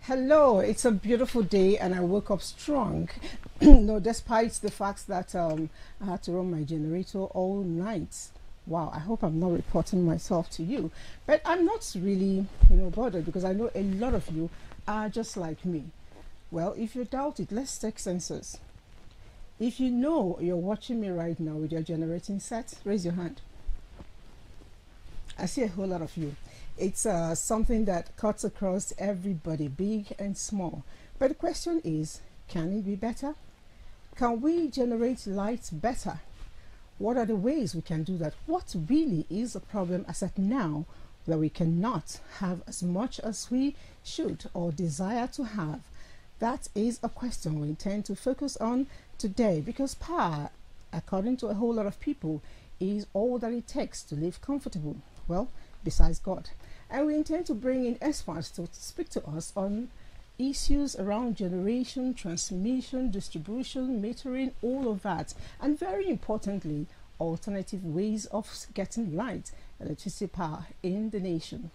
Hello, it's a beautiful day and I woke up strong. No, despite the fact that I had to run my generator all night. Wow, I hope I'm not reporting myself to you. But I'm not really, bothered because I know a lot of you are just like me. Well, if you doubt it, let's take census. If you know you're watching me right now with your generating set, raise your hand. I see a whole lot of you. It's something that cuts across everybody, big and small. But the question is, can it be better? Can we generate light better? What are the ways we can do that? What really is the problem as at now that we cannot have as much as we should or desire to have? That is a question we intend to focus on today, because power, according to a whole lot of people, is all that it takes to live comfortable. Well, besides God. And we intend to bring in experts to speak to us on issues around generation, transmission, distribution, metering, all of that. And very importantly, alternative ways of getting light, electricity power in the nation.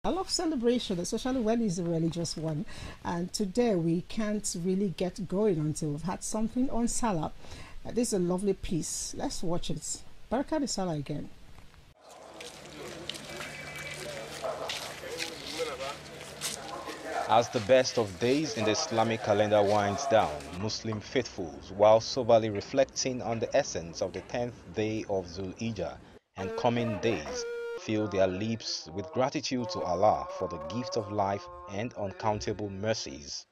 I love celebration, especially when it's a religious one. And today we can't really get going until we've had something on Salah. This is a lovely piece. Let's watch it. Baraka de Salah again. As the best of days in the Islamic calendar winds down, Muslim faithfuls, while soberly reflecting on the essence of the 10th day of Zul-Hijjah and coming days, fill their lips with gratitude to Allah for the gift of life and uncountable mercies.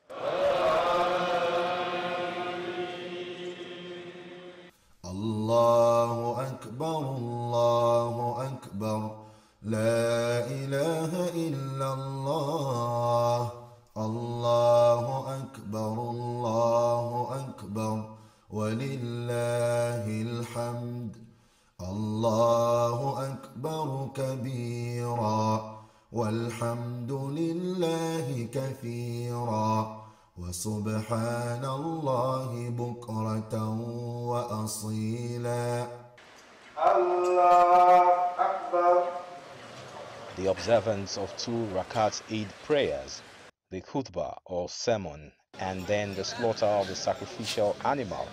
Allahu Akbar, La ilaha illallah. Allahu Akbar, walillahil hamd. Allahu Akbar kabira, walhamdulillahi kathira. وسبحان الله بكرة وأصيلا الله أكبر. The observance of 2 Rakat Eid prayers, the khutbah or sermon, and then the slaughter of the sacrificial animal.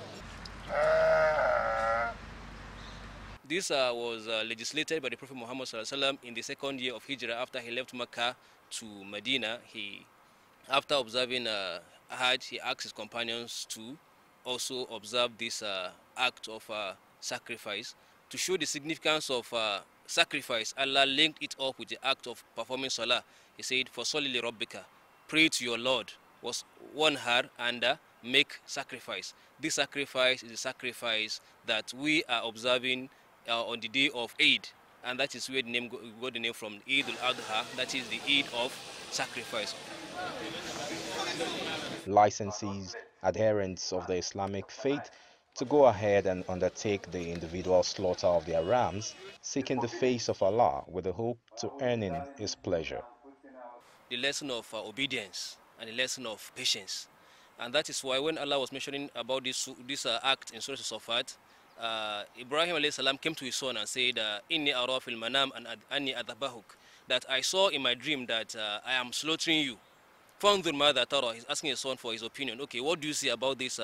This was legislated by the Prophet Muhammad ﷺ in the 2nd year of Hijrah after he left Mecca to Medina. After observing Hajj, he asked his companions to also observe this act of sacrifice. To show the significance of sacrifice, Allah linked it up with the act of performing Salah. He said, "For Soli li Rabbika, pray to your Lord, was one heart and make sacrifice." This sacrifice is the sacrifice that we are observing on the day of Eid. And that is where the name got the name from, Eid al-Adha, that is the Eid of sacrifice. Licensees, adherents of the Islamic faith, to go ahead and undertake the individual slaughter of their rams, seeking the face of Allah with the hope to earning His pleasure. The lesson of obedience and the lesson of patience. And that is why when Allah was mentioning about this act in Surah Al-Safat, Ibrahim alayhi salam came to his son and said, "Inni ara fil manam an anni adhabahuk," that I saw in my dream that I am slaughtering you. Fanzur mada tara, he's asking his son for his opinion. Okay, what do you see about this,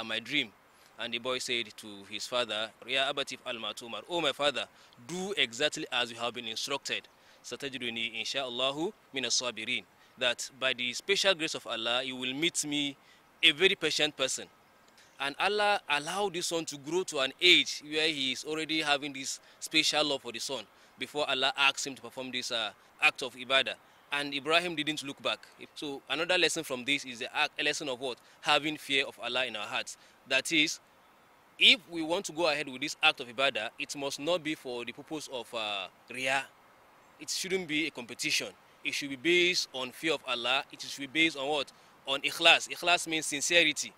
my dream? And the boy said to his father, "Ya abatif al-matumar, oh my father, do exactly as you have been instructed. Satajiduni insha'Allahu min as-sabirin." That by the special grace of Allah, you will meet me a very patient person. And Allah allowed this son to grow to an age where he is already having this special love for the son. before Allah asked him to perform this act of ibadah. And Ibrahim didn't look back. So another lesson from this is a lesson of what? Having fear of Allah in our hearts. That is, if we want to go ahead with this act of ibadah, it must not be for the purpose of riyah. It shouldn't be a competition. It should be based on fear of Allah. It should be based on what? On ikhlas. Ikhlas means sincerity.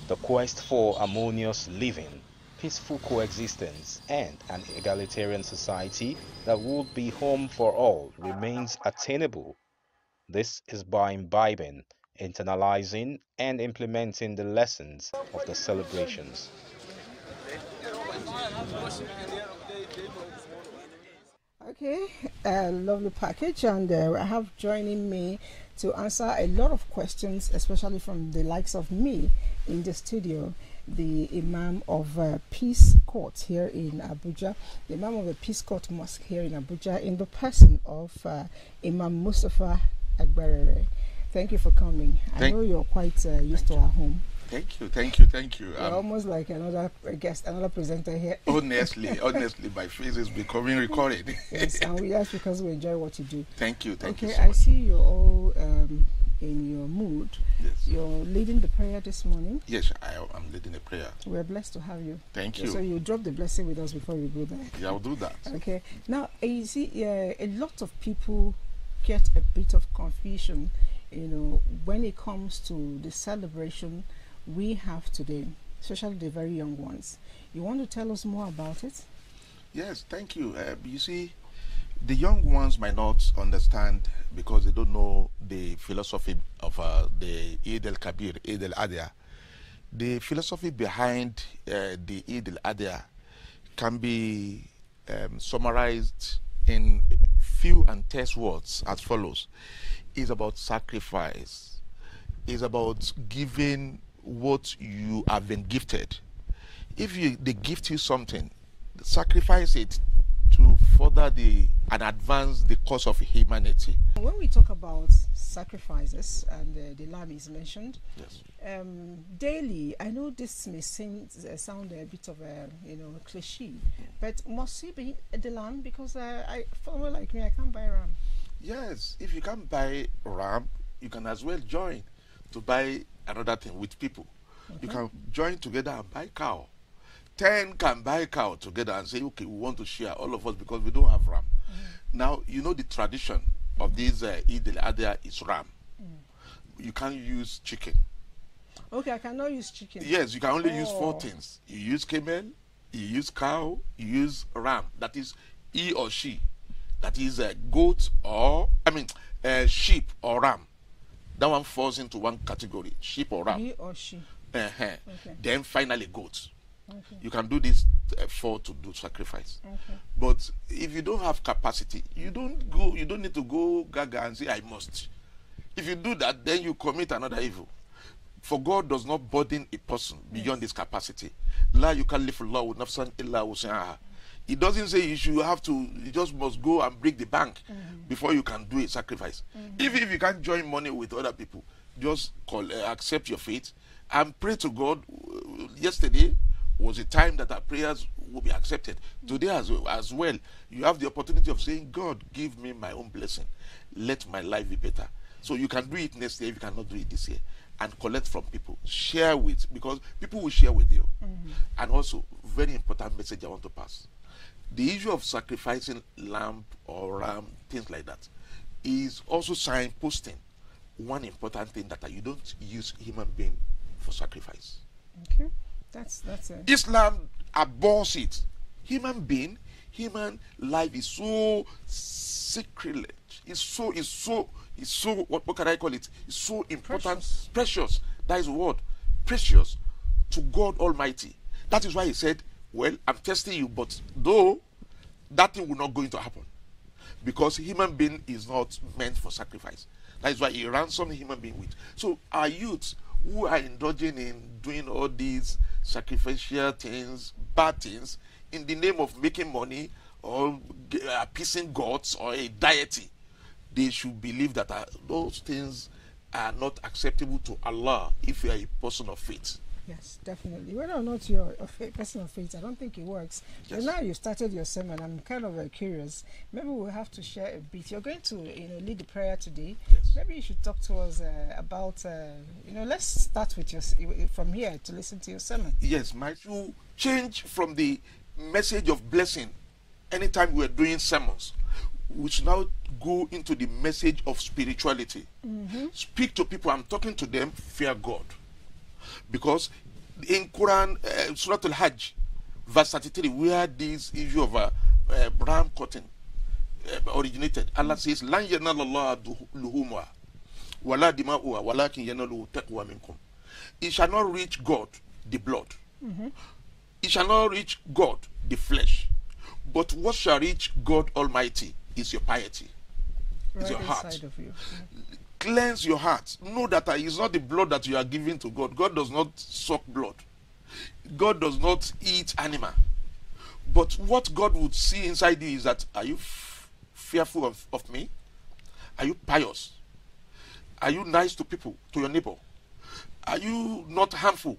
The quest for harmonious living, peaceful coexistence, and an egalitarian society that would be home for all remains attainable. This is by imbibing, internalizing, and implementing the lessons of the celebrations. Okay, lovely package, and I have joining me to answer a lot of questions, especially from the likes of me in the studio, the Imam of Peace Court here in Abuja, the Imam of the Peace Court Mosque here in Abuja, in the person of Imam Mustafa Agbarere. Thank you for coming. I know you're quite used to our home. Thank you. You're almost like another guest, another presenter here. Honestly, my face is becoming recorded. Yes, and that's because we enjoy what you do. Thank you. Okay, so I much. see you're all in your mood. Yes. You're leading the prayer this morning. Yes, I'm leading a prayer. We're blessed to have you. Thank you. So you drop the blessing with us before we go there. Yeah, I'll do that. Okay. Now, you see, a lot of people get a bit of confusion, when it comes to the celebration we have today, especially the very young ones. You want to tell us more about it? Yes, thank you. You see, the young ones might not understand because they don't know the philosophy of the Eid al-Kabir, Eid al-Adha. The philosophy behind the Eid al-Adha can be summarized in few and terse words as follows. It's about sacrifice. It's about giving what you have been gifted. If they gift you something, sacrifice it to further and advance the cause of humanity. When we talk about sacrifices, and the lamb is mentioned, yes, daily, I know this may sound a bit of a cliche, but must it be the lamb? Because someone like me, I can't buy ram. Yes, if you can't buy ram, you can as well join to buy another thing with people. Okay. You can join together and buy cow. 10 can buy cow together and say, okay, we want to share, all of us, because we don't have ram. Now, the tradition of this Eid al-Adha is ram. You can't use chicken. Okay, I cannot use chicken. Yes, you can only use 4 things. You use camel, you use cow, you use ram. That is he or she. That is goat sheep or ram. That one falls into one category, sheep or ram. He or she. Okay. Then finally goat. Okay. You can do this 4 to do sacrifice. Okay. But if you don't have capacity, you don't need to go gaga and say I must. If you do that, then you commit another evil. For God does not burden a person beyond his capacity. La yukallifullahu nafsan illa wus'aha. It doesn't say you just must go and break the bank before you can do a sacrifice. If you can't join money with other people, just accept your faith and pray to God. Yesterday was a time that our prayers will be accepted. Today as well, you have the opportunity of saying, God, give me my own blessing. Let my life be better. So you can do it next year if you cannot do it this year. And collect from people. Share with, because people will share with you. And also, very important message I want to pass. The issue of sacrificing lamb or ram, things like that, is also signposting one important thing, that you don't use human being for sacrifice. Okay, that's it. Islam abhors it. Human life is so sacred. It's so what can I call it? It's so important, precious. That is the word, precious to God Almighty. That is why he said, well, I'm testing you, but though that thing will not going to happen, because human being is not meant for sacrifice. That is why he ransomed the human being with. So our youth who are indulging in doing all these sacrificial things, bad things, in the name of making money or appeasing gods or a deity, they should believe that those things are not acceptable to Allah if you are a person of faith. Yes, definitely. Whether or not you're a person of faith, I don't think it works. But Yes. now you started your sermon, I'm kind of curious. Maybe we'll have to share a bit. You're going to, lead the prayer today. Yes. Maybe you should talk to us about, let's start with from here to listen to your sermon. Yes, you change from the message of blessing anytime we're doing sermons. We should now go into the message of spirituality. Speak to people. I'm talking to them, fear God. Because in Quran, Surah Al-Hajj, verse 33, where this issue of ram cotton originated, Allah says, "Lan yanala luhumha, wala dima'uha, walakin yanaluhu taqwa minkum." It shall not reach God the blood. It shall not reach God the flesh. But what shall reach God Almighty is your piety. It's your heart. Inside of you. Cleanse your heart. Know that it's not the blood that you are giving to God. God does not suck blood. God does not eat animal. But what God would see inside you is that, are you fearful of me? Are you pious? Are you nice to people, to your neighbor? Are you not harmful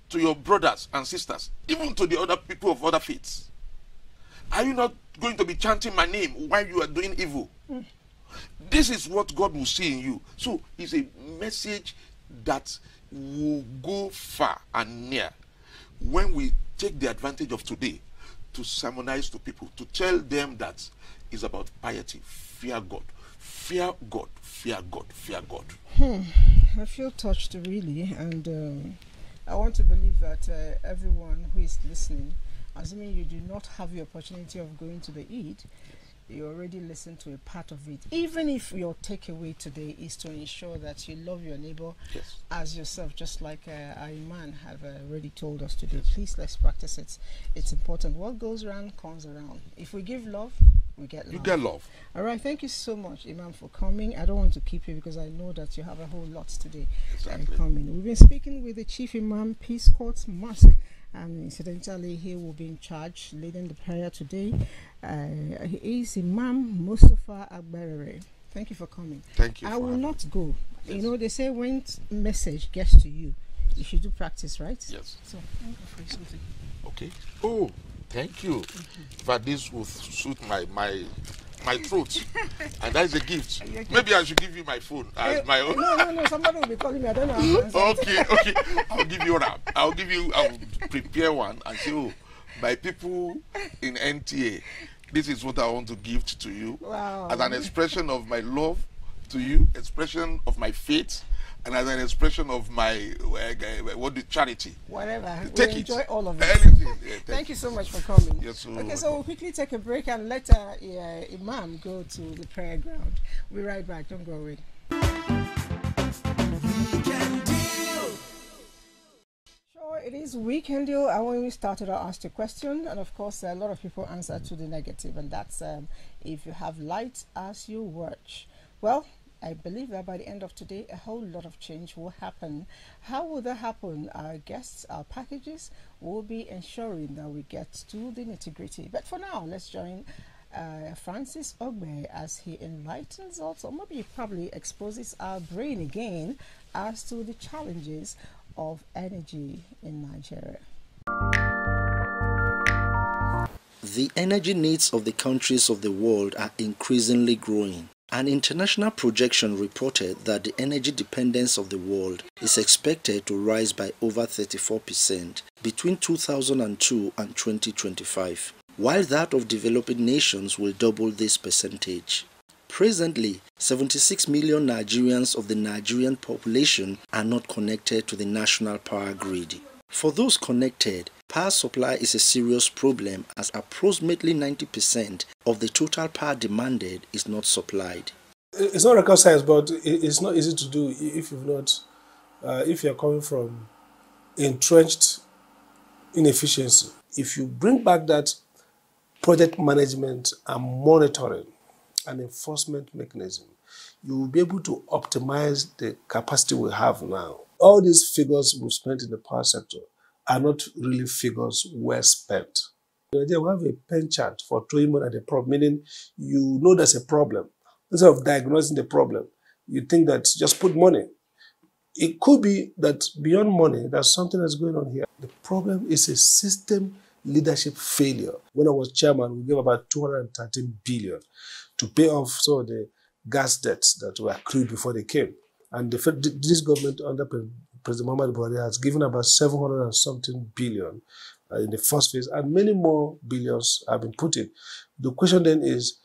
to your brothers and sisters, even to the other people of other faiths? Are you not going to be chanting my name while you are doing evil? This is what God will see in you. So it's a message that will go far and near when we take the advantage of today to sermonize to people, to tell them that it's about piety. Fear God. Fear God. Fear God. Fear God. I feel touched really, and I want to believe that everyone who is listening, assuming you do not have the opportunity of going to the Eid, you already listened to a part of it. Even if your takeaway today is to ensure that you love your neighbor Yes. as yourself, just like our Imam have already told us today. Please, let's practice it. It's important. What goes around comes around. If we give love, we get love. You get love. All right, thank you so much, Imam, for coming. I don't want to keep you because I know that you have a whole lot today Exactly. coming. We've been speaking with the Chief Imam, Peace Court Mosque, and incidentally, he will be in charge leading the prayer today. He is Imam Mustafa Agberere. Thank you for coming. Thank you. I for will having not me. go. Yes. You know, they say when message gets to you, you should do practice, right? Yes. So, thank you for something. Okay. Oh, thank you. But this will suit my throat, and that is a gift. Okay. Maybe I should give you my phone as my own. No. Somebody will be calling me. I don't know how to answer. Okay. I'll give you one. I'll prepare one and say, oh, my people in NTA, this is what I want to gift to you. Wow. As an expression of my love to you, expression of my faith, and as an expression of my charity. Whatever. Take We'll it. enjoy all of it. Anything. Yeah, Thank you so much for coming. Yes, so Okay, so we'll quickly take a break and let Imam go to the prayer ground. We'll be right back. Don't go away. Sure, it is weekend deal. And when we started, I asked a question, and of course, a lot of people answered to the negative, and that's if you have light as you watch. Well, I believe that by the end of today, a whole lot of change will happen. How will that happen? Our guests, our packages will be ensuring that we get to the nitty-gritty. But for now, let's join Francis Ogbe as he enlightens us, or maybe he probably exposes our brain again as to the challenges of energy in Nigeria. The energy needs of the countries of the world are increasingly growing. An international projection reported that the energy dependence of the world is expected to rise by over 34% between 2002 and 2025, while that of developing nations will double this percentage. Presently, 76 million Nigerians of the Nigerian population are not connected to the national power grid. For those connected, power supply is a serious problem as approximately 90% of the total power demanded is not supplied. It's not rocket science, but it's not easy to do if you've not, if you're coming from entrenched inefficiency. If you bring back that project management and monitoring and enforcement mechanism, you will be able to optimize the capacity we have now. All these figures we've spent in the power sector are not really figures well spent. In Nigeria, we have a pen chart for throwing money at the problem, meaning you know there's a problem. Instead of diagnosing the problem, you think that just put money. It could be that beyond money, there's something that's going on here. The problem is a system leadership failure. When I was chairman, we gave about 213 billion to pay off some of the gas debts that were accrued before they came. And this government under President Muhammad Buhari has given about 700 and something billion in the first phase, and many more billions have been put in. The question then is,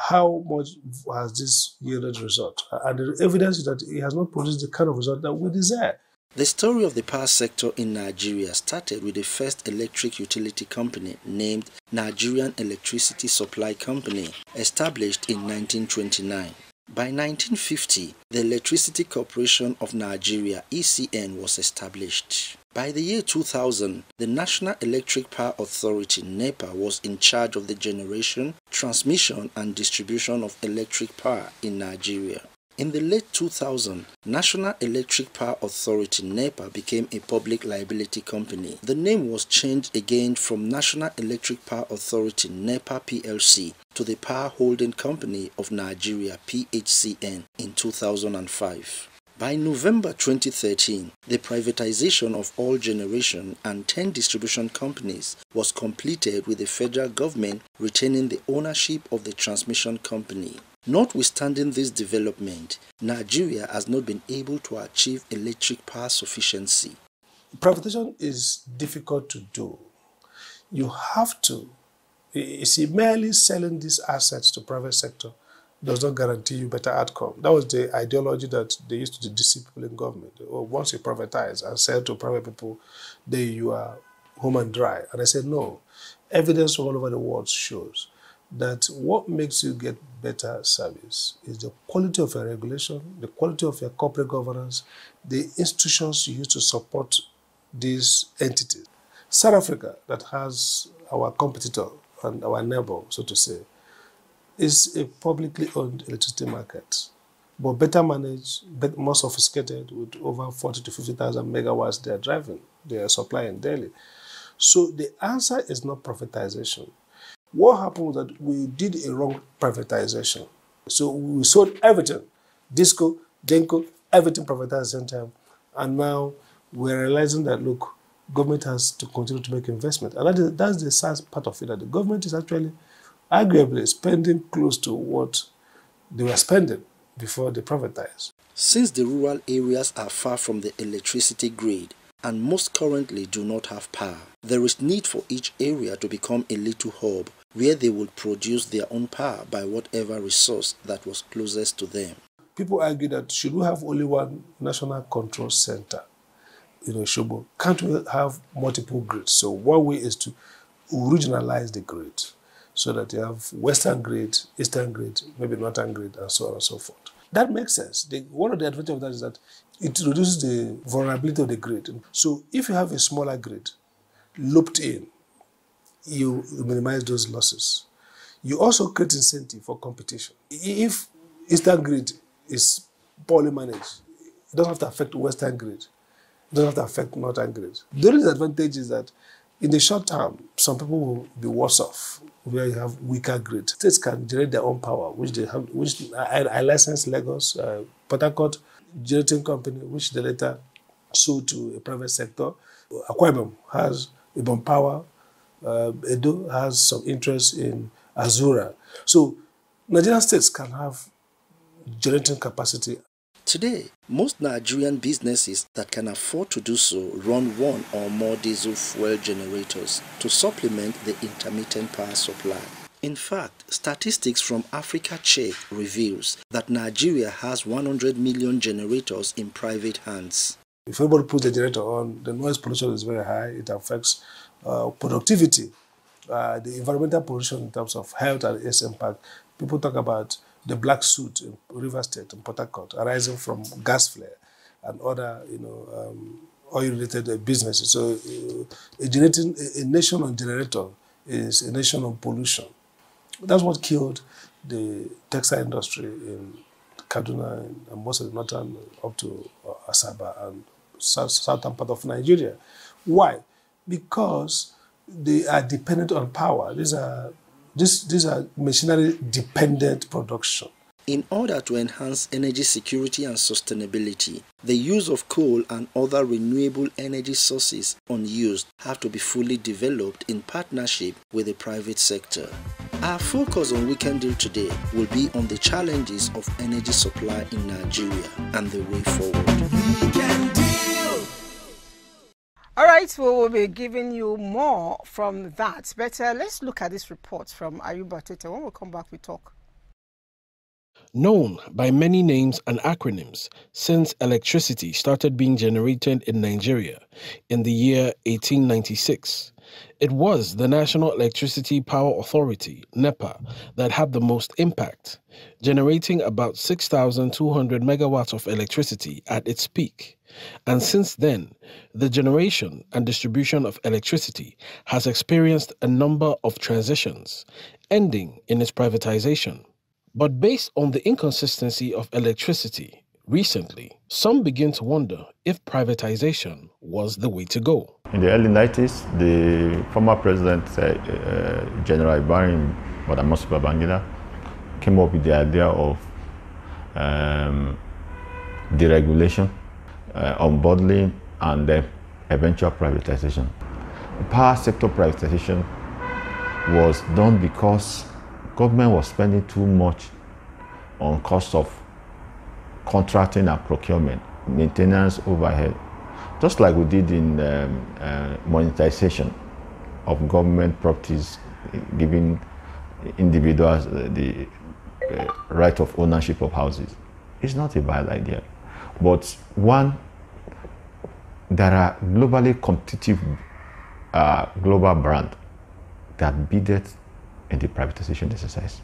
how much has this yielded result? And the evidence is that it has not produced the kind of result that we desire. The story of the power sector in Nigeria started with the first electric utility company named Nigerian Electricity Supply Company, established in 1929. By 1950, the Electricity Corporation of Nigeria (ECN) was established. By the year 2000, the National Electric Power Authority (NEPA) was in charge of the generation, transmission and distribution of electric power in Nigeria. In the late 2000s, National Electric Power Authority (NEPA) became a public liability company. The name was changed again from National Electric Power Authority (NEPA PLC) to the Power Holding Company of Nigeria (PHCN) in 2005. By November 2013, the privatization of all generation and 10 distribution companies was completed, with the federal government retaining the ownership of the transmission company. Notwithstanding this development, Nigeria has not been able to achieve electric power sufficiency. Privatization is difficult to do. You have to, you see, merely selling these assets to private sector does not guarantee you better outcome. That was the ideology that they used to deceive people in government. Or once you privatize and sell to private people, then you are home and dry. And I said, no. Evidence all over the world shows that what makes you get better service is the quality of your regulation, the quality of your corporate governance, the institutions you use to support these entities. South Africa, that has our competitor and our neighbor, so to say, is a publicly owned electricity market, but better managed, more sophisticated, with over 40 to 50,000 megawatts they are supplying daily. So the answer is not privatization. What happened was that we did a wrong privatization. So we sold everything, Disco, Genco, everything privatized at the same time. And now we're realizing that, look, government has to continue to make investment. And that's the sad part of it, that the government is actually arguably spending close to what they were spending before they privatized. Since the rural areas are far from the electricity grid, and most currently do not have power, there is need for each area to become a little hub where they would produce their own power by whatever resource that was closest to them. People argue that should we have only one national control center, Shobo, can't we have multiple grids? So one way is to regionalize the grid so that you have western grid, eastern grid, maybe northern grid, and so on and so forth. That makes sense. One of the advantages of that is that it reduces the vulnerability of the grid. So if you have a smaller grid looped in, you minimize those losses. You also create incentive for competition. If eastern grid is poorly managed, it doesn't have to affect western grid. It doesn't have to affect northern grid. The only disadvantage is that in the short term, some people will be worse off where you have weaker grid. States can generate their own power, which they have. Which I licensed Lagos, Port Harcourt generating company, which they later sold to a private sector. Akwa Ibom has Ibom Power. Edo has some interest in Azura. So Nigerian states can have generating capacity. Today, most Nigerian businesses that can afford to do so run one or more diesel fuel generators to supplement the intermittent power supply. In fact, statistics from Africa Check reveals that Nigeria has 100 million generators in private hands. If everybody puts the generator on, the noise pollution is very high. It affects productivity, the environmental pollution in terms of health and its impact. People talk about the black soot in River State and Port Harcourt arising from gas flare and other, oil-related businesses. So, a nation on generator is a nation on pollution. That's what killed the textile industry in Kaduna and most of the northern up to Asaba and southern part of Nigeria. Why? Because they are dependent on power. These are machinery-dependent production. In order to enhance energy security and sustainability, the use of coal and other renewable energy sources unused have to be fully developed in partnership with the private sector. Our focus on Weekend Deal today will be on the challenges of energy supply in Nigeria and the way forward. Weekend Deal! All right, we will be giving you more from that. But let's look at this report from Ayuba Tete. When we come back, we talk. Known by many names and acronyms since electricity started being generated in Nigeria in the year 1896, it was the National Electricity Power Authority, NEPA, that had the most impact, generating about 6,200 megawatts of electricity at its peak. And since then, the generation and distribution of electricity has experienced a number of transitions, ending in its privatization. But based on the inconsistency of electricity recently, some begin to wonder if privatization was the way to go. In the early 90s, the former president, General Ibrahim Badamasi Babangida, came up with the idea of deregulation, unbundling, and then eventual privatization. The power sector privatization was done because government was spending too much on cost of contracting and procurement, maintenance, overhead, just like we did in monetization of government properties, giving individuals the right of ownership of houses. It's not a bad idea, but one, there are globally competitive global brands that bidded in the privatization exercise.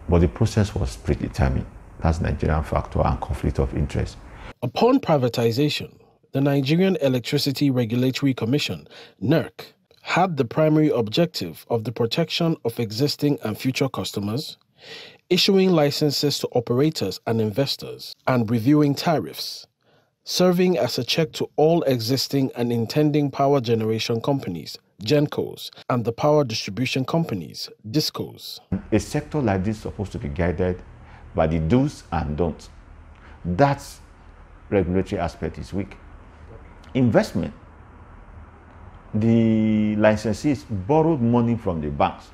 But the process was predetermined. That's Nigerian factor and conflict of interest. Upon privatization, the Nigerian Electricity Regulatory Commission, NERC, had the primary objective of the protection of existing and future customers, issuing licenses to operators and investors, and reviewing tariffs, serving as a check to all existing and intending power generation companies, GenCos, and the power distribution companies, DISCOs. A sector like this is supposed to be guided by the do's and don'ts. That regulatory aspect is weak. Investment. The licensees borrowed money from the banks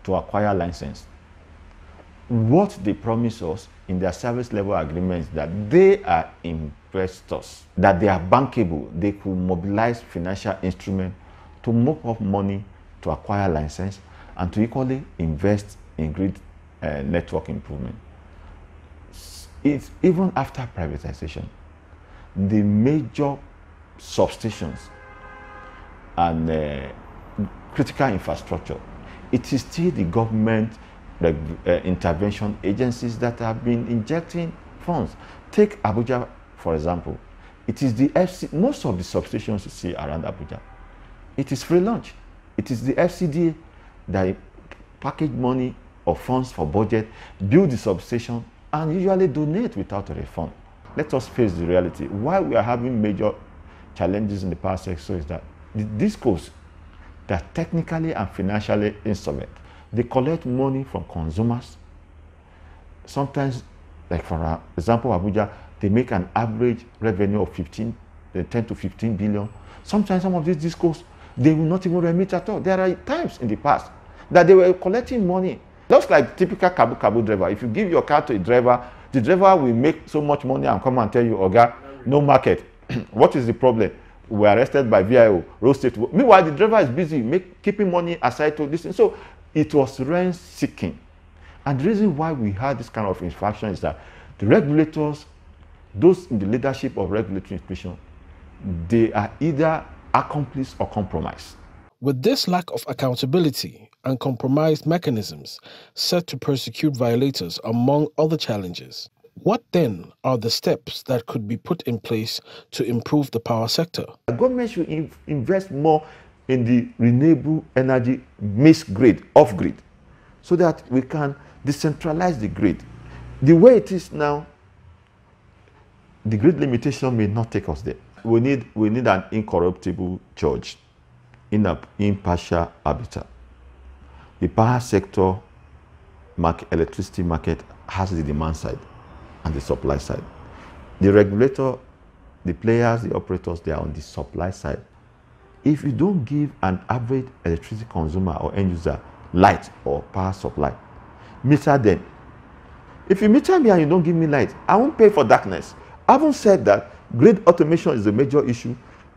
to acquire license. What they promise us in their service level agreements that they are investors, that they are bankable, they could mobilize financial instruments to mop up money to acquire license and to equally invest in grid network improvement. It's even after privatization, the major substations and critical infrastructure, it is still the government intervention agencies that have been injecting funds. Take Abuja, for example. It is the FC, most of the substations you see around Abuja, it is free lunch. It is the FCDA that package money or funds for budget, build the substation, and usually donate without a refund. Let us face the reality. Why we are having major challenges in the power sector is that the DISCOs, they are technically and financially insolvent. They collect money from consumers. Sometimes, like for example, Abuja, they make an average revenue of 10 to 15 billion. Sometimes some of these DISCOs, they will not even remit at all. There are times in the past that they were collecting money. Just like typical Kabu driver. If you give your car to a driver, the driver will make so much money and come and tell you, Oga, no market. What is the problem? We were arrested by VIO, road state. Meanwhile, the driver is busy keeping money aside to this. So it was rent seeking. And the reason why we had this kind of infraction is that the regulators, those in the leadership of regulatory institutions, they are either accomplice or compromise. With this lack of accountability and compromised mechanisms set to persecute violators among other challenges, what then are the steps that could be put in place to improve the power sector? The government should invest more in the renewable energy mixed grid, off-grid, so that we can decentralize the grid. The way it is now, the grid limitation may not take us there. We need an incorruptible judge, impartial arbiter. The power sector electricity market has the demand side and the supply side. The regulator, the players, the operators, they are on the supply side. If you don't give an average electricity consumer or end user light or power supply, meter them. If you meter me and you don't give me light, I won't pay for darkness. I haven't said that grid automation is a major issue.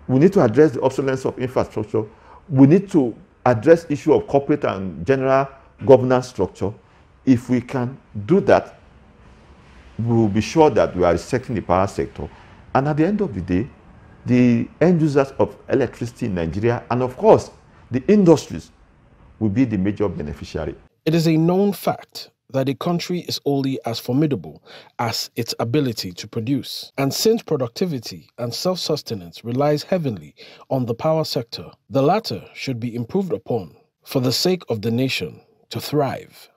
We need to address the obsolescence of infrastructure. We need to address issue of corporate and general governance structure. If we can do that, we will be sure that we are respecting the power sector. And at the end of the day, the end users of electricity in Nigeria, and of course, the industries, will be the major beneficiary. It is a known fact that a country is only as formidable as its ability to produce. And since productivity and self-sustenance relies heavily on the power sector, the latter should be improved upon for the sake of the nation to thrive.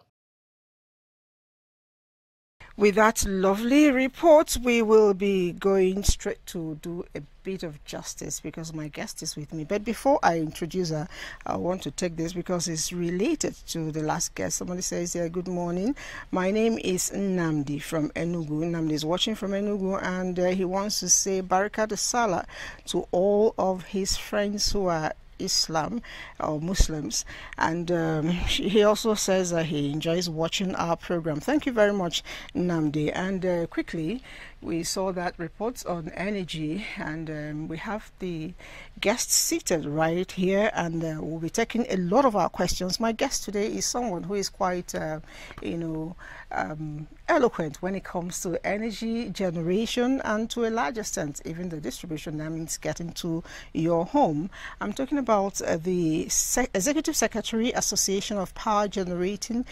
With that lovely report, we will be going straight to do a bit of justice because my guest is with me. But before I introduce her, I want to take this because it's related to the last guest. Somebody says, yeah, good morning. My name is Nnamdi from Enugu. Nnamdi is watching from Enugu, and he wants to say Baraka de Salah to all of his friends who are Islam or Muslims, and he also says that he enjoys watching our program. Thank you very much, Nnamdi. And quickly, we saw that report on energy, and we have the guests seated right here, and we'll be taking a lot of our questions. My guest today is someone who is quite eloquent when it comes to energy generation and to a large extent even the distribution. That means getting to your home. I'm talking about the Executive Secretary Association of Power Generation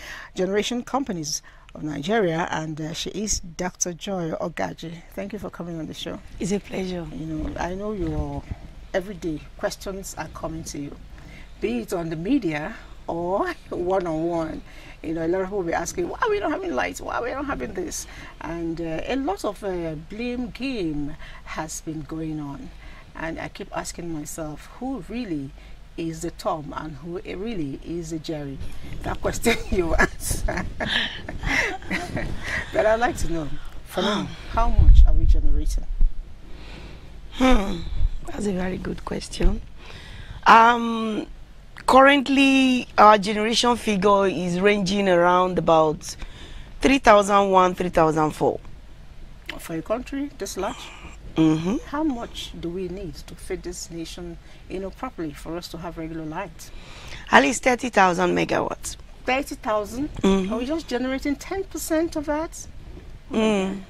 Companies of Nigeria, and she is Dr. Joy Ogaji. Thank you for coming on the show. It's a pleasure. I know your everyday questions are coming to you, be it on the media or one-on-one. A lot of people will be asking, why are we not having lights? Why are we not having this? And a lot of blame game has been going on. And I keep asking myself, who really is the Tom and who really is the Jerry? That question you answer. But I'd like to know, for now, how much are we generating? That's a very good question. Currently, our generation figure is ranging around about 3,001, 3,004. For a country this large? Mm-hmm. How much do we need to feed this nation, properly for us to have regular light? At least 30,000 megawatts. 30,000? Mm-hmm. Are we just generating 10% of that? Mm.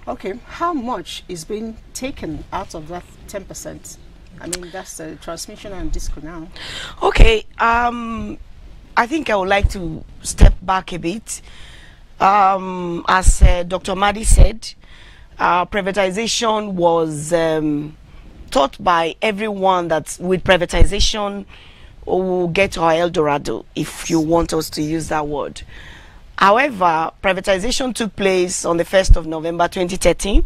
Okay, how much is being taken out of that 10%? I mean, that's the transmission and disco now. Okay, I think I would like to step back a bit. As Dr. Madi said, privatization was taught by everyone that with privatization we'll get our El Dorado, if you want us to use that word. However, privatization took place on the 1st of November 2013,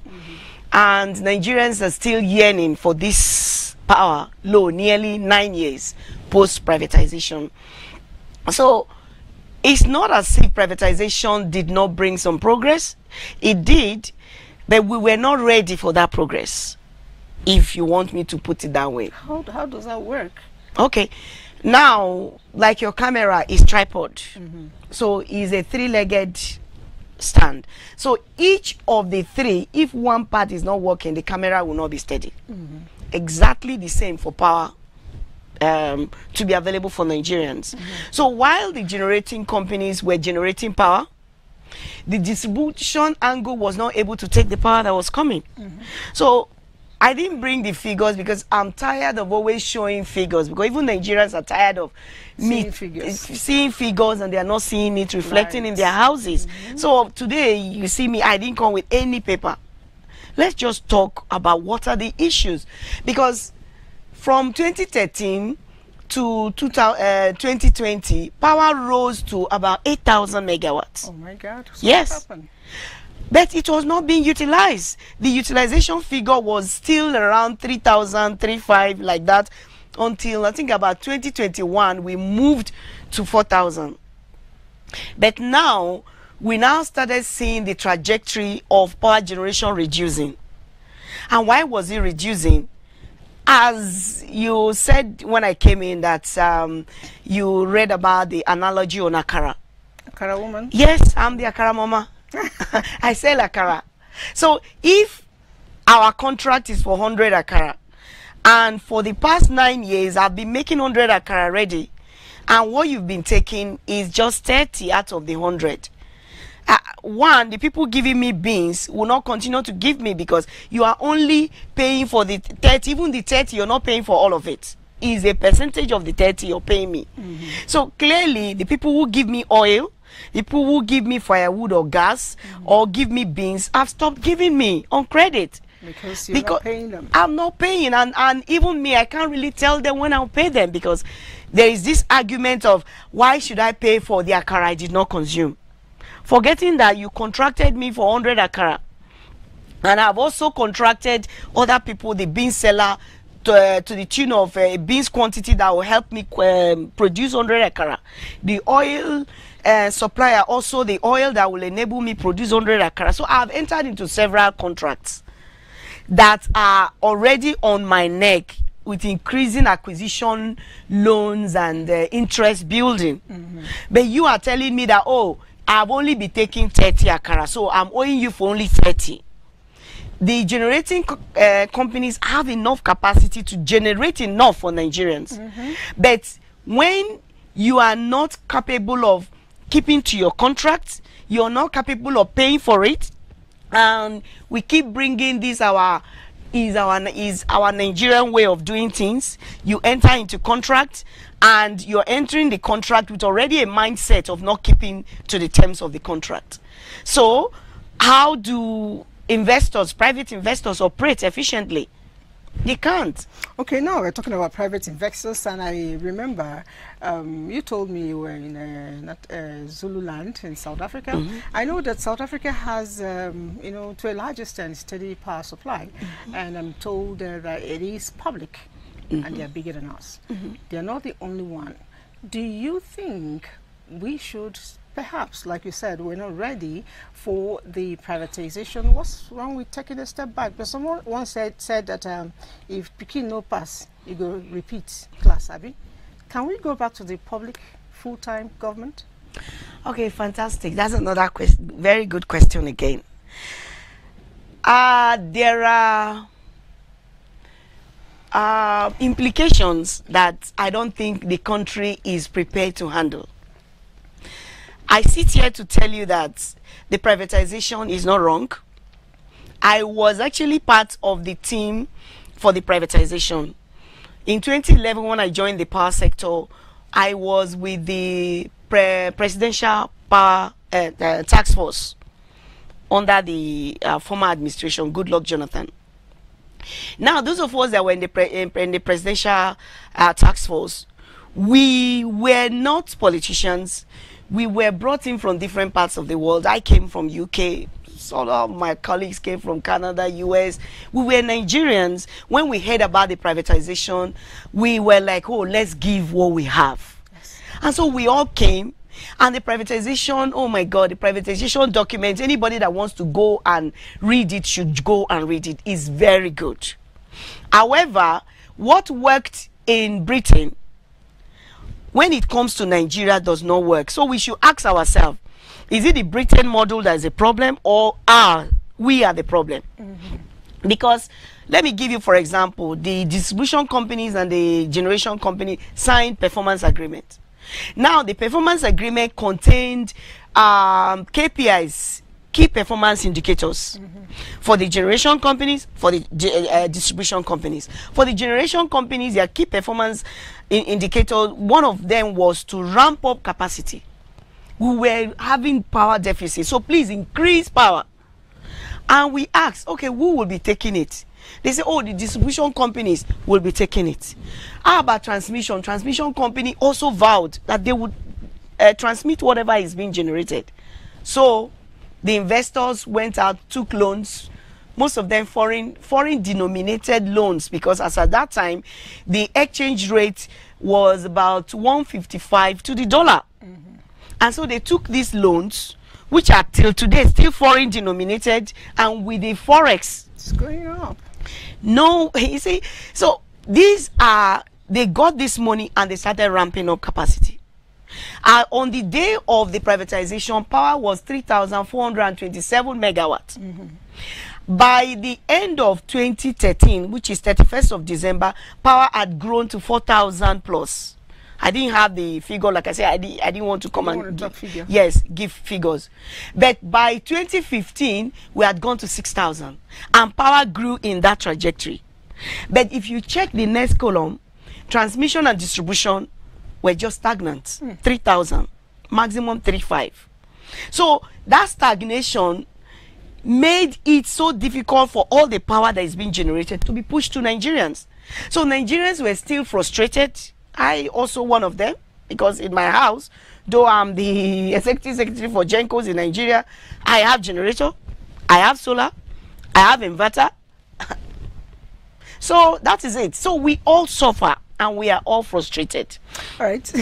and Nigerians are still yearning for this power low, nearly 9 years post-privatization. So it's not as if privatization did not bring some progress. It did, but we were not ready for that progress, if you want me to put it that way. How does that work? Okay. Now, like your camera is tripod. So it's a three-legged stand. So each of the three, if one part is not working, the camera will not be steady. Exactly the same for power to be available for Nigerians. So while the generating companies were generating power, the distribution angle was not able to take the power that was coming. So I didn't bring the figures because I'm tired of always showing figures, because even Nigerians are tired of seeing figures and they are not seeing it reflecting in their houses. So today you see me, I didn't come with any paper. Let's just talk about what are the issues, because from 2013 to 2020, power rose to about 8,000 megawatts. Oh my God. So yes. what happened? But it was not being utilized. The utilization figure was still around 3,000, 3,500, like that, until I think about 2021, we moved to 4,000. But now, we now started seeing the trajectory of power generation reducing. And why was it reducing? As you said when I came in that you read about the analogy on Akara. Akara woman? Yes, I'm the Akara mama. I sell Akara. So if our contract is for 100 Akara, and for the past 9 years, I've been making 100 Akara ready, and what you've been taking is just 30 out of the 100. One, the people giving me beans will not continue to give me because you are only paying for the 30. Even the 30, you're not paying for all of it. Is a percentage of the 30 you're paying me. So clearly, the people who give me oil, the people who give me firewood or gas, or give me beans, have stopped giving me on credit. Because you're not paying them. I'm not paying, and even me, I can't really tell them when I'll pay them because there is this argument of why should I pay for the Akara I did not consume? Forgetting that you contracted me for 100 Akara, and I've also contracted other people, the bean seller, to the tune of beans quantity that will help me produce 100 Akara. The oil supplier, also the oil that will enable me produce 100 Akara. So I've entered into several contracts that are already on my neck with increasing acquisition loans and interest building. But you are telling me that, oh, I've only been taking 30 Akara, so I'm owing you for only 30. The generating companies have enough capacity to generate enough for Nigerians. But when you are not capable of keeping to your contract, you're not capable of paying for it, and we keep bringing this our Nigerian way of doing things. You enter into contract, and you're entering the contract with already a mindset of not keeping to the terms of the contract. So how do investors, private investors, operate efficiently? They can't. Okay, now we're talking about private investors, and I remember you told me you were in Zululand in South Africa. I know that South Africa has, you know, to a large extent, steady power supply, and I'm told that it is public, and they are bigger than us. They are not the only one. Do you think we should, perhaps, like you said, we're not ready for the privatization? What's wrong with taking a step back? But someone once said that if Pekin no pass, you go repeat class, Abby. Can we go back to the public full-time government? Okay, fantastic. That's another very good question again. There are implications that I don't think the country is prepared to handle. I sit here to tell you that the privatization is not wrong. I was actually part of the team for the privatization. In 2011, when I joined the power sector, I was with the Presidential Power Task Force under the former administration, Goodluck Jonathan. Now, those of us that were in the Presidential Task Force, we were not politicians. We were brought in from different parts of the world. I came from UK. Some of my colleagues came from Canada, US. We were Nigerians. When we heard about the privatization, we were like, oh, let's give what we have. Yes. And so we all came. And the privatization, oh my God, the privatization document, anybody that wants to go and read it should go and read it. It's very good. However, what worked in Britain, when it comes to Nigeria, does not work. So we should ask ourselves, is it the Britain model that is a problem, or are we the problem? Because let me give you, for example, the distribution companies and the generation company signed performance agreement. Now, the performance agreement contained KPIs, key performance indicators, for the generation companies, for the distribution companies. For the generation companies, their key performance indicator, one of them was to ramp up capacity. We were having power deficit, so please increase power. And we asked, okay, who will be taking it? They say, oh, the distribution companies will be taking it. How about transmission? Transmission company also vowed that they would transmit whatever is being generated. So the investors went out, took loans, most of them foreign denominated loans, because as at that time, the exchange rate was about 155 to the dollar. And so they took these loans, which are till today still foreign denominated, and with the forex, it's going up. No, you see, so these are, they got this money and they started ramping up capacity. On the day of the privatization, power was 3,427 megawatts. By the end of 2013, which is 31st of December, power had grown to 4,000 plus. I didn't have the figure, like I said, I didn't want to come and give figures. But by 2015, we had gone to 6,000, and power grew in that trajectory. But if you check the next column, transmission and distribution were just stagnant, 3,000, maximum 35. So that stagnation made it so difficult for all the power that is being generated to be pushed to Nigerians. So Nigerians were still frustrated. I also one of them, because in my house, though I'm the executive secretary for Gencos in Nigeria, I have generator, I have solar, I have inverter. So that is it. So we all suffer and we are all frustrated. All right.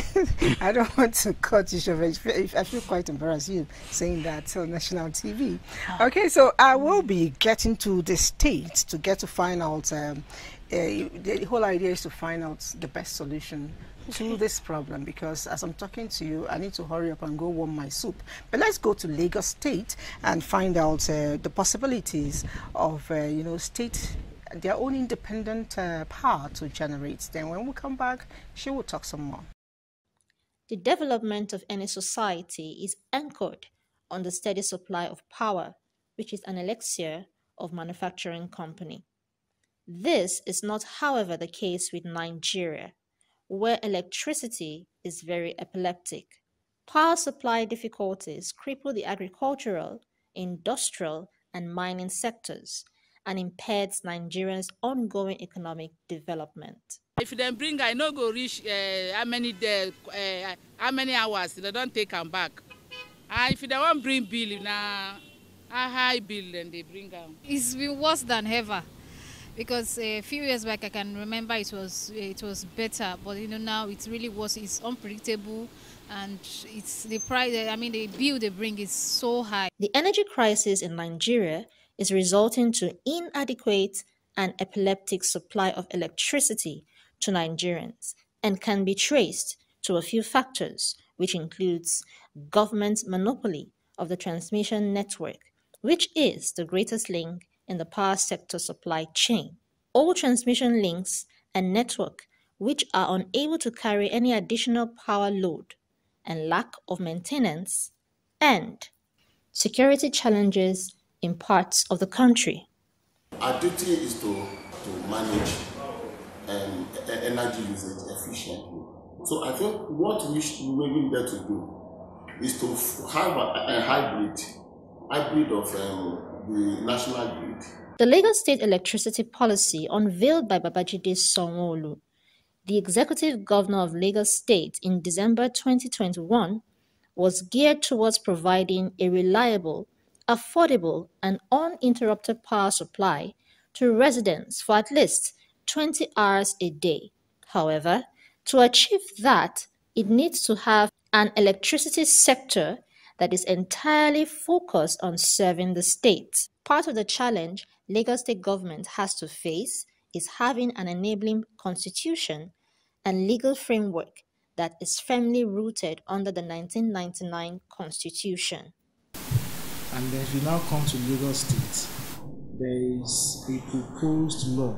I don't want to cut you short. I feel quite embarrassed you saying that on national TV. Okay, so I will be getting to the state to get to find out. The whole idea is to find out the best solution to this problem, because as I'm talking to you, I need to hurry up and go warm my soup. But let's go to Lagos State and find out the possibilities of state their own independent power to generate. Then when we come back, she will talk some more. The development of any society is anchored on the steady supply of power, which is an elixir of manufacturing company. This is not, however, the case with Nigeria, where electricity is very epileptic. Power supply difficulties cripple the agricultural, industrial, and mining sectors, and impairs Nigeria's ongoing economic development. If they bring, I no go reach how many hours they don't take them back. If they want bring bill, a high bill, then they bring them. It's been worse than ever, because a few years back I can remember it was better, but now it's really worse. It's unpredictable, and it's the price. The bill they bring is so high. The energy crisis in Nigeria is resulting to inadequate and epileptic supply of electricity to Nigerians and can be traced to a few factors, which includes government monopoly of the transmission network, which is the greatest link in the power sector supply chain, all transmission links and network which are unable to carry any additional power load, and lack of maintenance, and security challenges in parts of the country. Our duty is to manage energy usage efficiently. So I think what we really need to do is to have a hybrid of the national grid. The Lagos State electricity policy unveiled by Babajide Sanwo-Olu, the executive governor of Lagos State in December 2021, was geared towards providing a reliable, affordable, and uninterrupted power supply to residents for at least 20 hours a day. However, to achieve that, it needs to have an electricity sector that is entirely focused on serving the state. Part of the challenge Lagos State government has to face is having an enabling constitution and legal framework that is firmly rooted under the 1999 Constitution. And then if you now come to Lagos State, there is a proposed law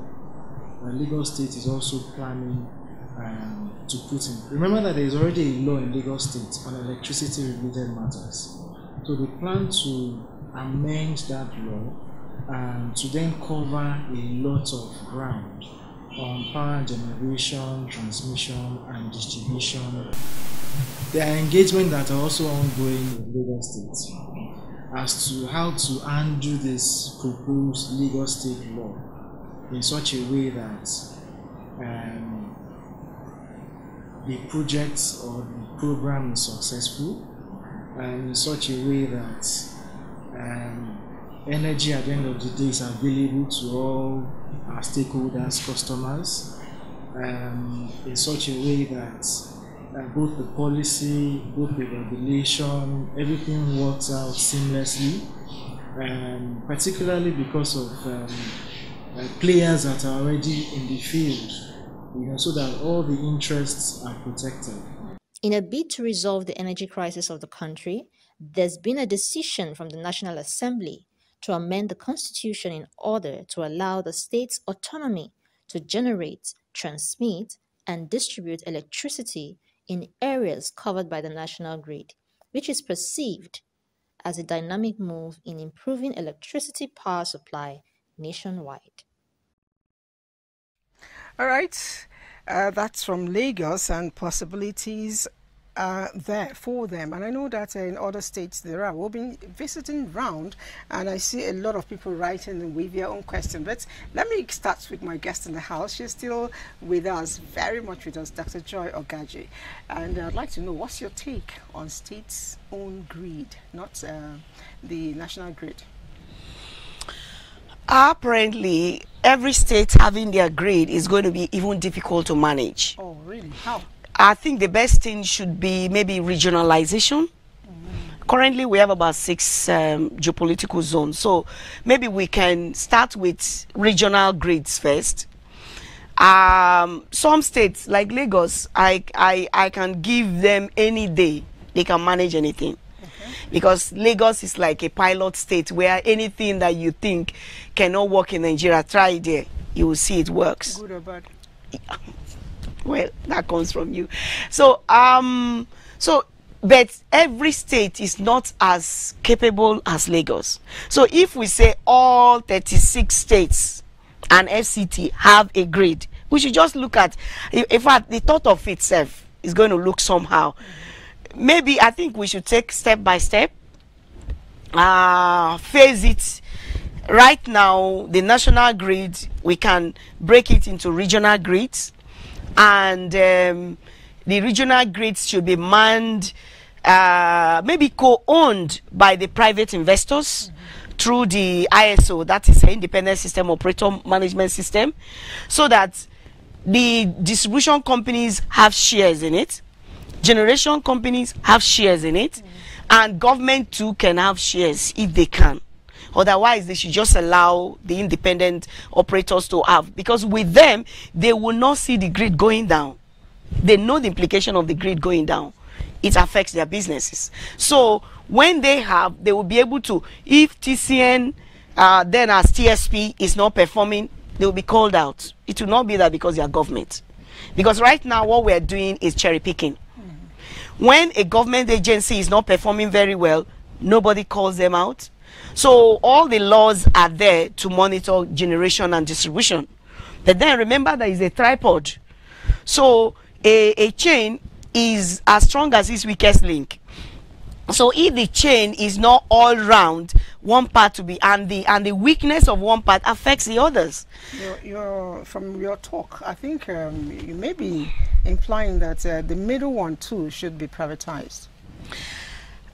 that Lagos State is also planning to put in. Remember that there is already a law in Lagos State on electricity-related matters. So they plan to amend that law to then cover a lot of ground on power generation, transmission, and distribution. There are engagements that are also ongoing in Lagos State as to how to undo this proposed Lagos State law in such a way that the project or the program is successful, and in such a way that energy at the end of the day is available to all our stakeholders, customers, in such a way that both the policy, both the regulation, everything works out seamlessly, particularly because of players that are already in the field, so that all the interests are protected. In a bid to resolve the energy crisis of the country, there's been a decision from the National Assembly to amend the constitution in order to allow the state's autonomy to generate, transmit, and distribute electricity in areas covered by the national grid, which is perceived as a dynamic move in improving electricity power supply nationwide. All right, that's from Lagos, and possibilities are there for them. And I know that in other states there are. We've been visiting round, and I see a lot of people writing with their own questions. But let me start with my guest in the house. She's still with us, very much with us, Dr. Joy Ogaji. And I'd like to know, what's your take on states' own grid, not the national grid? Apparently, every state having their grid is going to be even difficult to manage. Oh, really? How? I think the best thing should be maybe regionalization. Currently, we have about 6 geopolitical zones. So maybe we can start with regional grids first. Some states like Lagos, I can give them any day. They can manage anything. Because Lagos is like a pilot state where anything that you think cannot work in Nigeria, try it there. You will see it works. Good or bad? Well, that comes from you. So, but every state is not as capable as Lagos. So if we say all 36 states and FCT have a grid, we should just look at, in fact, the thought of itself is going to look somehow. Maybe I think we should take step by step, phase it. Right now, the national grid, we can break it into regional grids, and the regional grids should be manned, maybe co-owned by the private investors through the ISO, that is the Independent System Operator Management System, so that the distribution companies have shares in it. Generation companies have shares in it, and government too can have shares if they can. Otherwise, they should just allow the independent operators to have, because with them, they will not see the grid going down. They know the implication of the grid going down. It affects their businesses. So when they have, they will be able to, if TCN then as TSP is not performing, they will be called out. It will not be that because they are government. Because right now what we're doing is cherry picking. When a government agency is not performing very well, nobody calls them out. So all the laws are there to monitor generation and distribution. But then remember, there is a tripod. So a chain is as strong as its weakest link. So if the chain is not all round, one part to be, and the weakness of one part affects the others. From your talk, I think you may be implying that the middle one too should be privatized.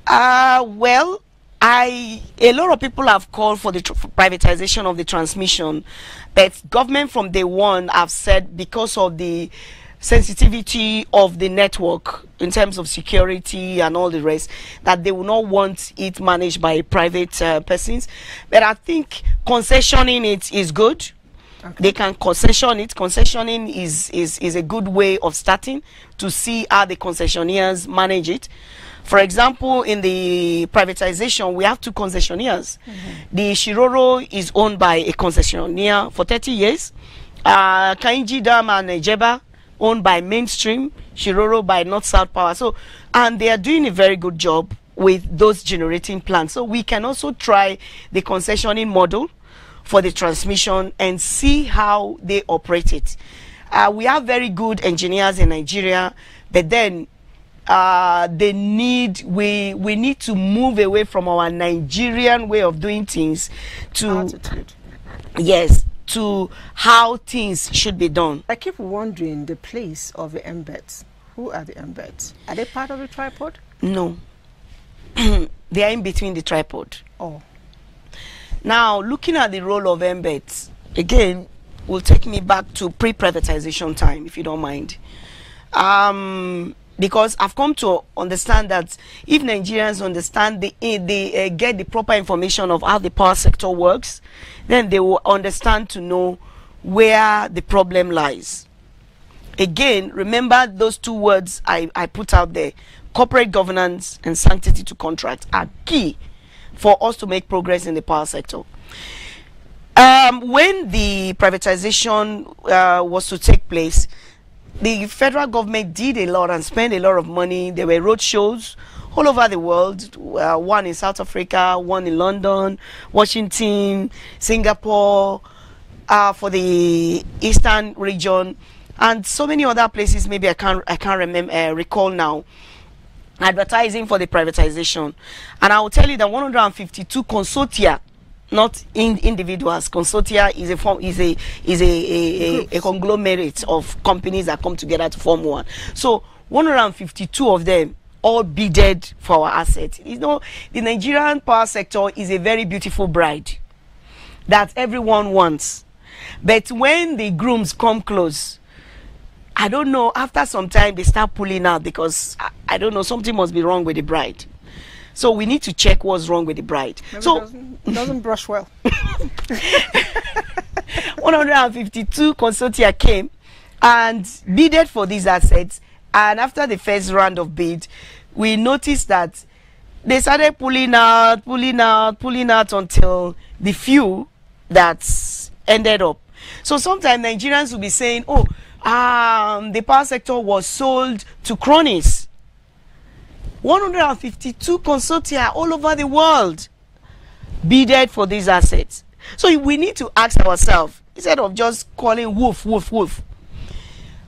Well, a lot of people have called for the privatization of the transmission, but government from day one have said, because of the sensitivity of the network in terms of security and all the rest, that they will not want it managed by private persons. But I think concessioning it is good. Okay. They can concession it. Concessioning is a good way of starting to see how the concessionaires manage it. For example, in the privatization, we have 2 concessionaires. The Shiroro is owned by a concessionaire for 30 years. Kainji Dam and Ejeba owned by Mainstream, Shiroro by North-South Power. So, and they are doing a very good job with those generating plants. So we can also try the concessioning model for the transmission and see how they operate it. We have very good engineers in Nigeria, but then we need to move away from our Nigerian way of doing things to attitude. Yes, to how things should be done. I keep wondering the place of the embeds. Who are the embeds? Are they part of the tripod? No. They are in between the tripod. Oh. Now, looking at the role of embeds, again, will take me back to pre-privatization time, if you don't mind. because I've come to understand that if Nigerians understand they get the proper information of how the power sector works, then they will understand to know where the problem lies. Again, remember those two words I put out there: corporate governance and sanctity to contract are key for us to make progress in the power sector. When the privatization was to take place, the federal government did a lot and spent a lot of money. There were road shows all over the world, one in South Africa, one in London, Washington, Singapore, for the eastern region, and so many other places. Maybe I can't remember, recall now, advertising for the privatization. And I will tell you that 152 consortia, not individuals. Consortia is a conglomerate of companies that come together to form one. So 152 of them all bidded for our assets. You know, the Nigerian power sector is a very beautiful bride that everyone wants. But when the grooms come close, I don't know, after some time they start pulling out because I don't know, something must be wrong with the bride. So we need to check what's wrong with the bride. Maybe so doesn't brush well. 152 consortia came and bidded for these assets, and after the first round of bid, we noticed that they started pulling out until the few that ended up. So sometimes Nigerians will be saying, oh, the power sector was sold to cronies. 152 consortia all over the world bidded for these assets. So we need to ask ourselves, instead of just calling woof, woof, woof,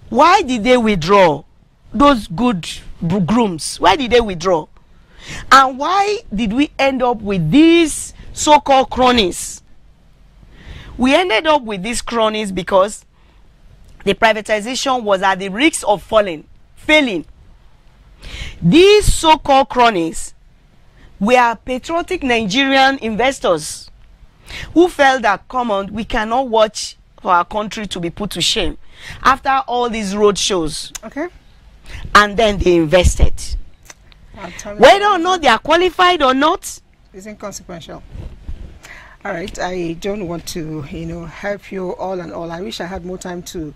why did they withdraw those good grooms? Why did they withdraw? And why did we end up with these so-called cronies? We ended up with these cronies because the privatization was at the risk of failing. These so-called cronies were patriotic Nigerian investors who felt that, come on, we cannot watch for our country to be put to shame after all these road shows. Okay. And then they invested. Whether or not they are qualified or not, it's inconsequential. All right, I don't want to, help you all and all. I wish I had more time to,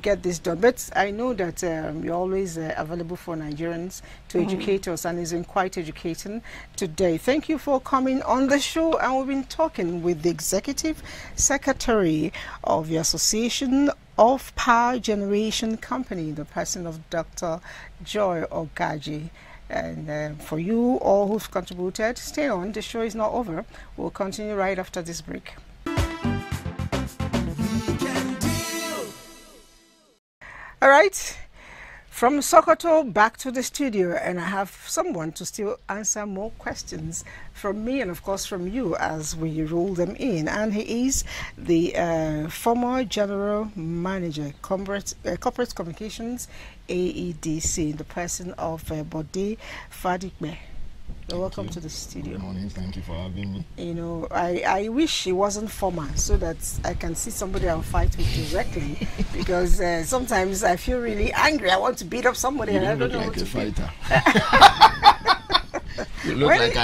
get this done. But I know that you're always available for Nigerians to educate us, and it's been quite educating today. Thank you for coming on the show. And we've been talking with the Executive Secretary of the Association of Power Generation Company, the person of Dr. Joy Ogaji. And for you all who've contributed, stay on. The show is not over. We'll continue right after this break. All right. From Sokoto back to the studio, and I have someone to still answer more questions from me and, of course, from you as we roll them in. And he is the former General Manager, Corporate Communications, AEDC, the person of Bode Fadigbe. Welcome to the studio. Good morning. Thank you for having me. I wish it wasn't formal so that I can see somebody I'll fight with directly, because sometimes I feel really angry. I want to beat up somebody and I don't know what to fighter. You look like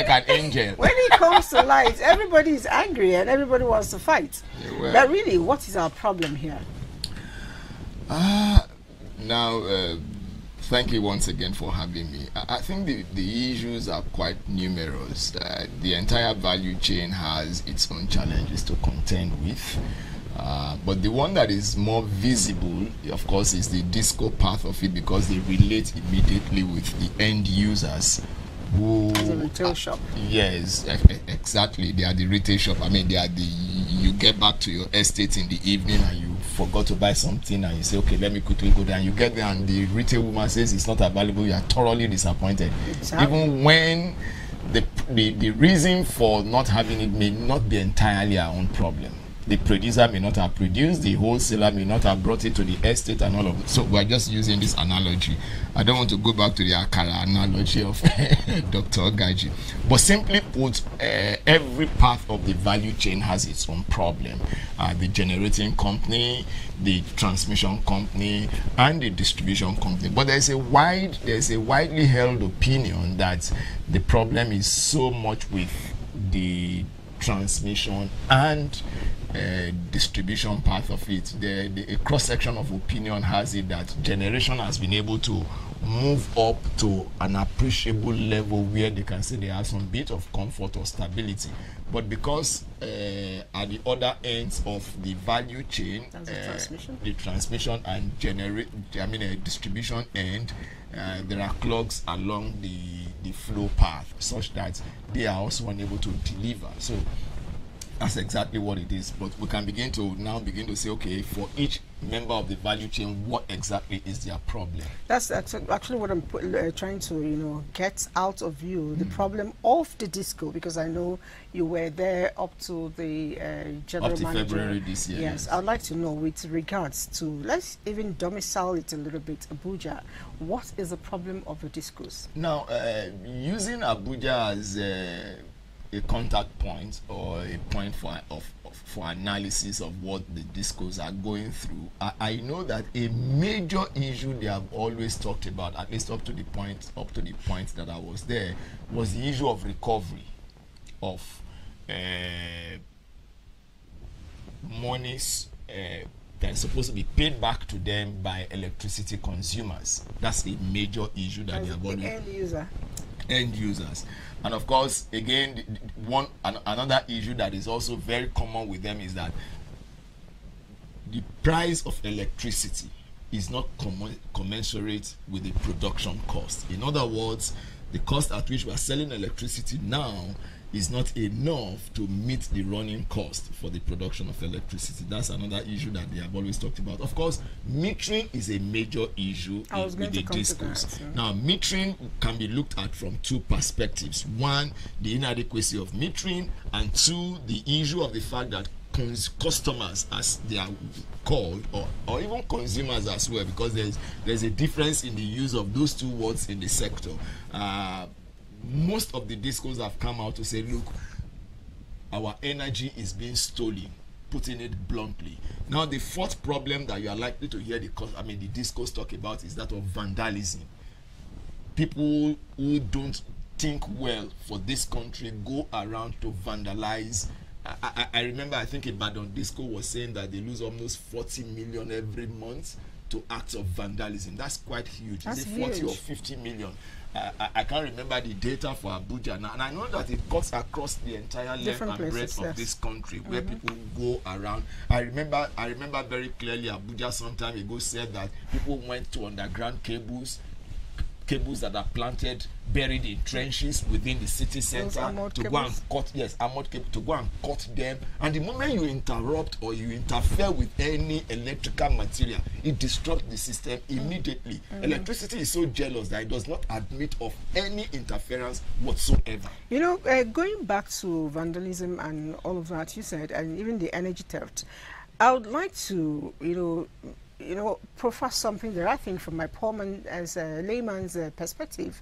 an angel. When it comes to light, everybody is angry and everybody wants to fight. Yeah, but really, what is our problem here? Thank you once again for having me. I think the issues are quite numerous. The entire value chain has its own challenges to contend with. But the one that is more visible, of course, is the disco part of it, because they relate immediately with the end users. The retail shop. Yes, exactly. They are the retail shop. I mean, they are you get back to your estate in the evening and you forgot to buy something and you say, okay, let me quickly go there, and you get there and the retail woman says it's not available. You are thoroughly disappointed. Exactly. Even when the reason for not having it may not be entirely our own problem. The producer may not have produced, the wholesaler may not have brought it to the estate and all of it. So we're just using this analogy. I don't want to go back to the Akara analogy of Dr. Ogaji. But simply put, every part of the value chain has its own problem. The generating company, the transmission company, and the distribution company. But there's a widely held opinion that the problem is so much with the transmission and distribution part of it. A cross-section of opinion has it that generation has been able to move up to an appreciable level where they can say they have some bit of comfort or stability. But because at the other ends of the value chain, the transmission and distribution end, there are clogs along the flow path such that they are also unable to deliver. So that's exactly what it is. But we can begin to say, okay, for each member of the value chain, what exactly is their problem? That's actually what I'm trying to, get out of you, the problem of the disco, because I know you were there up to the general manager. February this year. Yes, I'd like to know with regards to, let's even domicile it a little bit, Abuja. What is the problem of the discos? Now, using Abuja as a contact point or a point for analysis of what the discos are going through, I know that a major issue they have always talked about, at least up to the point that I was there, was the issue of recovery of monies that is supposed to be paid back to them by electricity consumers. That's a major issue that they have always end users. And of course, again, another issue that is also very common with them is that the price of electricity is not commensurate with the production cost. In other words, the cost at which we are selling electricity now is not enough to meet the running cost for the production of electricity. That's another issue that they have always talked about. Of course, metering is a major issue with the discos. Now, metering can be looked at from two perspectives. One, the inadequacy of metering, and two, the issue of the fact that customers, as they are called, or even consumers as well, because there's a difference in the use of those two words in the sector. Most of the discos have come out to say, look, our energy is being stolen, putting it bluntly. Now, the fourth problem that you are likely to hear the discos talk about is that of vandalism. People who don't think well for this country go around to vandalize. I remember, I think Ibadan Disco was saying that they lose almost 40 million every month to acts of vandalism. That's quite huge. Is it 40 or 50 million? I can't remember the data for Abuja now, and I know that it cuts across the entire length and breadth of this country, where people go around. I remember very clearly Abuja some time ago said that people went to underground cables that are planted, buried in trenches within the city center to go and cut, armored cable, to go and cut them. And the moment you interrupt or you interfere with any electrical material, it disrupts the system immediately. Electricity is so jealous that it does not admit of any interference whatsoever. Going back to vandalism and all of that you said, and even the energy theft, I would like to, proffer something that I think from my poor man, as a layman's perspective,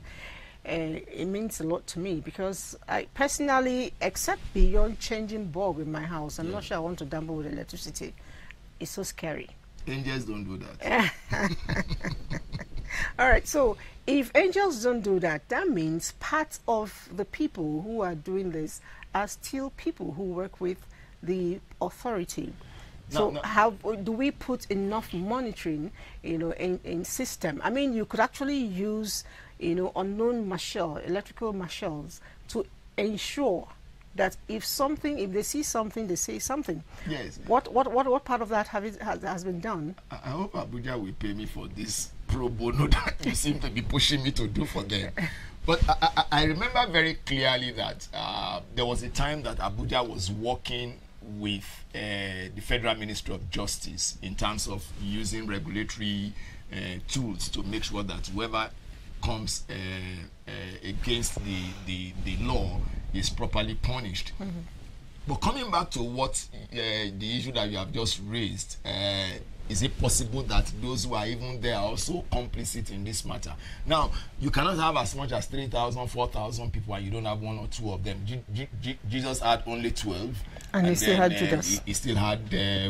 it means a lot to me, because I personally, except beyond changing bulb in my house, I'm not sure I want to gamble with electricity. It's so scary. Angels don't do that. All right, so if angels don't do that, that means part of the people who are doing this are still people who work with the authority. So how do we put enough monitoring, in system? I mean, you could actually use, unknown electrical marshals to ensure that if they see something, they say something. Yes. What part of that has been done? I hope Abuja will pay me for this pro bono that you seem to be pushing me to do for them. But I remember very clearly that there was a time that Abuja was working with the Federal Ministry of Justice in terms of using regulatory tools to make sure that whoever comes against the law is properly punished. But coming back to what the issue that you have just raised, is it possible that those who are even there are also complicit in this matter? Now, you cannot have as much as 3,000, 4,000 people and you don't have one or two of them. Jesus had only 12. And he still had Judas. He still had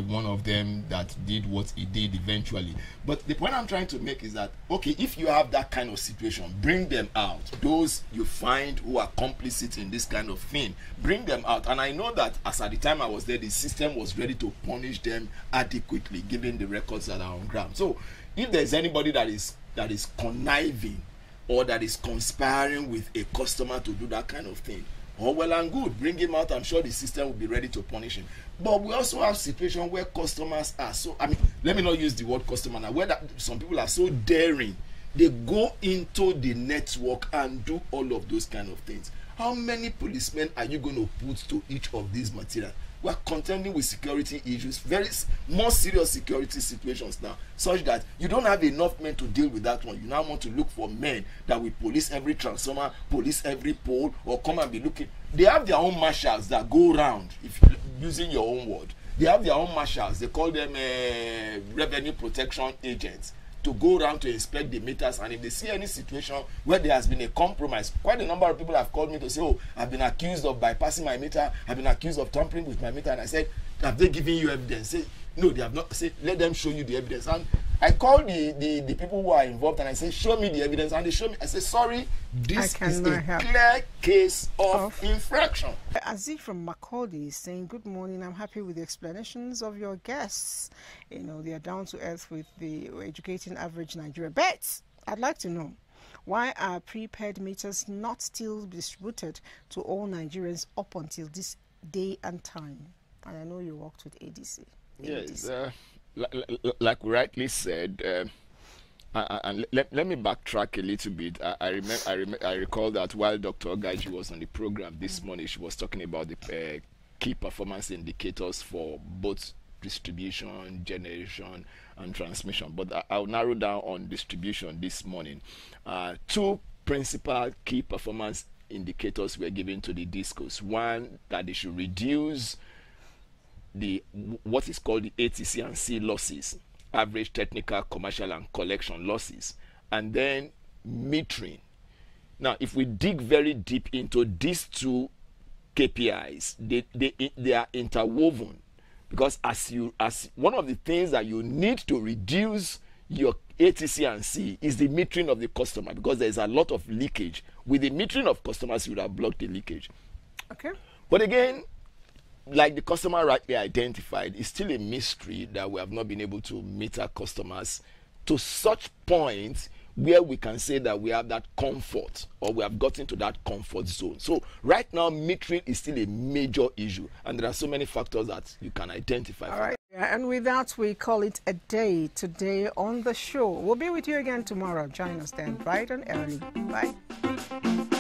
one of them that did what he did eventually. But the point I'm trying to make is that, okay, if you have that kind of situation, bring them out. Those you find who are complicit in this kind of thing, bring them out. And I know that as at the time I was there, the system was ready to punish them adequately, given the records that are on ground. So if there's anybody that is conniving or that is conspiring with a customer to do that kind of thing, oh, well and good, bring him out. I'm sure the system will be ready to punish him. But we also have situations where customers are so, I mean, let me not use the word customer now, where some people are so daring, they go into the network and do all of those kind of things. How many policemen are you going to put to each of these materials? We are contending with security issues, more serious security situations now, such that you don't have enough men to deal with that one. You now want to look for men that will police every transformer, police every pole, or come and be looking. They have their own marshals that go around, if using your own word. They have their own marshals. They call them revenue protection agents, to go around to inspect the meters, and if they see any situation where there has been a compromise, quite a number of people have called me to say, oh, I've been accused of bypassing my meter, I've been accused of tampering with my meter, and I said, have they given you evidence? Say, no, they have not. Say, let them show you the evidence. And I called the people who are involved and I said, show me the evidence, and they show me. I said, sorry, this is a clear case of infraction. Aziz from Macaulay is saying, good morning, I'm happy with the explanations of your guests. You know, they are down to earth with the educating average Nigerian. But I'd like to know, why are prepaid meters not still distributed to all Nigerians up until this day and time? And I know you worked with ADC. Yes, like we rightly said, and let me backtrack a little bit. I recall that while Dr. Ogaji was on the program this morning, she was talking about the key performance indicators for both distribution, generation, and transmission. But I'll narrow down on distribution this morning. Two principal key performance indicators were given to the discos. One, that they should reduce what is called the ATC and C losses, average technical, commercial, and collection losses, and then metering. Now, if we dig very deep into these two KPIs, they are interwoven, because as one of the things that you need to reduce your ATC and C is the metering of the customer, because there is a lot of leakage. With the metering of customers, you would have blocked the leakage. Okay. But again, like the customer rightly identified, it's still a mystery that we have not been able to meet our customers to such point where we can say that we have that comfort, or we have gotten to that comfort zone. So right now, metering is still a major issue, and there are so many factors that you can identify. All right. Yeah, and with that, we call it a day today on the show. We'll be with you again tomorrow. Join us then, bright and early. Bye.